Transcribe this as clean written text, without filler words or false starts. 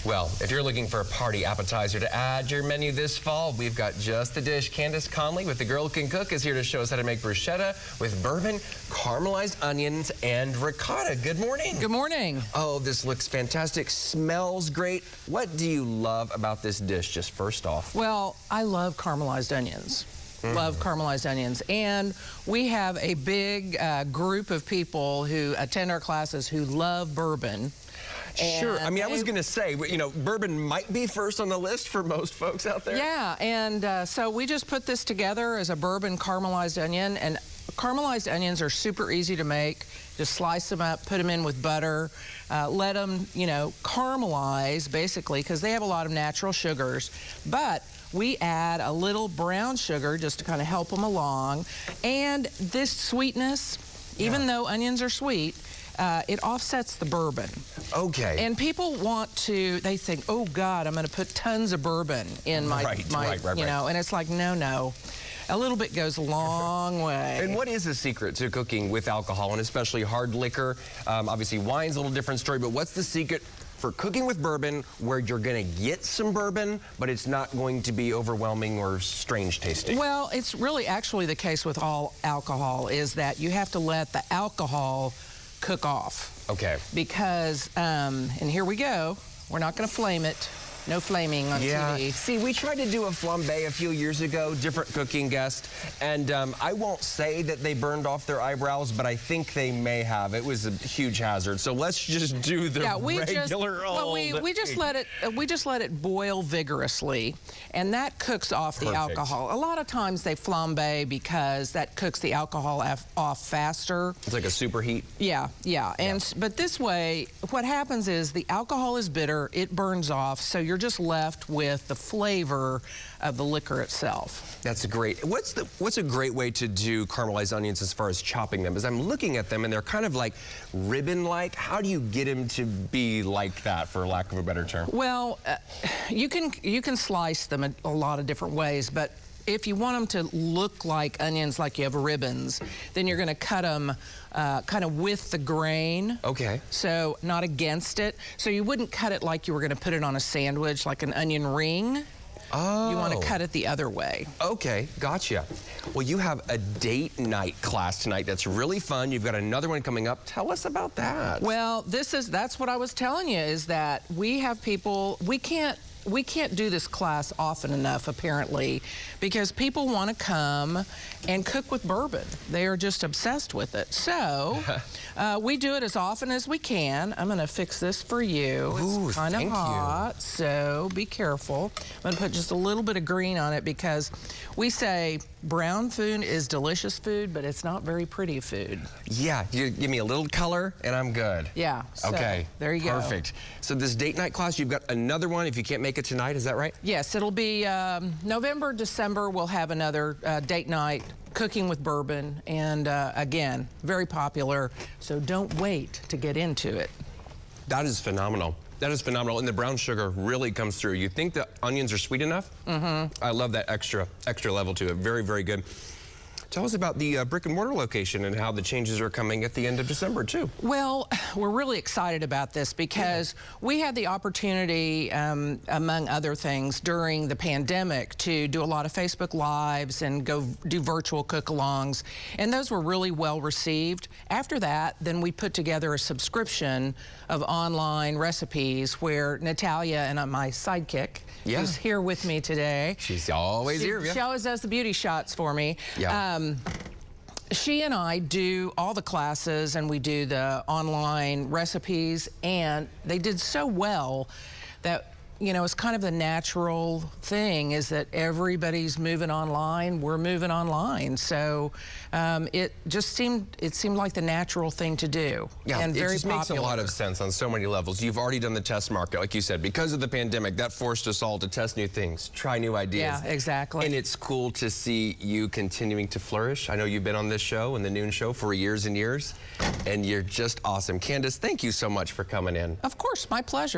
Well, if you're looking for a party appetizer to add to your menu this fall, we've got just the dish. Candace Conley with The Girl Who Can Cook is here to show us how to make bruschetta with bourbon, caramelized onions, and ricotta. Good morning. Good morning. Oh, this looks fantastic. Smells great. What do you love about this dish, just first off? Well, I love caramelized onions. Love caramelized onions. And we have a big group of people who attend our classes who love bourbon. Sure. I mean, I was going to say, you know, bourbon might be first on the list for most folks out there. Yeah, and so we just put this together as a bourbon caramelized onion. And caramelized onions are super easy to make. Just slice them up, put them in with butter, let them, you know, caramelize, basically, because they have a lot of natural sugars. But we add a little brown sugar just to kind of help them along. And this sweetness, even though onions are sweet, it offsets the bourbon. Okay. And people want to, they think, oh God, I'm going to put tons of bourbon in my, you know, and it's like, no. A little bit goes a long way. And what is the secret to cooking with alcohol, and especially hard liquor? Obviously, wine's a little different story, but what's the secret for cooking with bourbon where you're going to get some bourbon, but it's not going to be overwhelming or strange tasting? Well, it's really actually the case with all alcohol is that you have to let the alcohol cook off. Okay. Because, and here we go, we're not going to flame it. No flaming on TV. See, we tried to do a flambe a few years ago, different cooking guest, and I won't say that they burned off their eyebrows, but I think they may have. It was a huge hazard. So let's just do the regular old. Well, we just let it boil vigorously, and that cooks off the alcohol. A lot of times they flambe because that cooks the alcohol off faster. It's like a superheat. Yeah. But this way, what happens is the alcohol is bitter, it burns off, so you're just left with the flavor of the liquor itself. That's great. What's a great way to do caramelized onions as far as chopping them? As I'm looking at them and they're kind of like ribbon-like, how do you get them to be like that, for lack of a better term? Well, you can slice them a lot of different ways, but if you want them to look like onions, like you have ribbons, then you're going to cut them kind of with the grain. Okay. So not against it. So you wouldn't cut it like you were going to put it on a sandwich, like an onion ring. Oh. You want to cut it the other way. Okay, gotcha. Well, you have a date night class tonight that's really fun. You've got another one coming up. Tell us about that. Well, that's what I was telling you, is that we have people, we can't do this class often enough, apparently, because people want to come and cook with bourbon. They are just obsessed with it. So we do it as often as we can. I'm going to fix this for you. It's kind of hot, so be careful. I'm going to put just a little bit of green on it because we say brown food is delicious food, but it's not very pretty food. Yeah, you give me a little color and I'm good. Yeah. So, okay. There you go. Perfect. So this date night class, you've got another one if you can't make it tonight, is that right? Yes, it'll be November, December, we'll have another date night, cooking with bourbon, and again, very popular, so don't wait to get into it. That is phenomenal. That is phenomenal, and the brown sugar really comes through. You think the onions are sweet enough? Mm-hmm. I love that extra level to it. Very, very good. Tell us about the brick and mortar location and how the changes are coming at the end of December, too. Well, we're really excited about this because we had the opportunity, among other things, during the pandemic to do a lot of Facebook Lives and go do virtual cook-alongs, and those were really well received. After that, then we put together a subscription of online recipes where Natalia and my sidekick, who's here with me today. She's always here. She always does the beauty shots for me. Yeah. She and I do all the classes and we do the online recipes, and they did so well that, you know, it's kind of the natural thing is that everybody's moving online, we're moving online. So it seemed like the natural thing to do. Yeah, and very it just makes a lot of sense on so many levels. You've already done the test market, like you said, because of the pandemic, that forced us all to test new things, try new ideas. Yeah, exactly. And it's cool to see you continuing to flourish. I know you've been on this show and the noon show for years and years, and you're just awesome. Candace, thank you so much for coming in. Of course, my pleasure.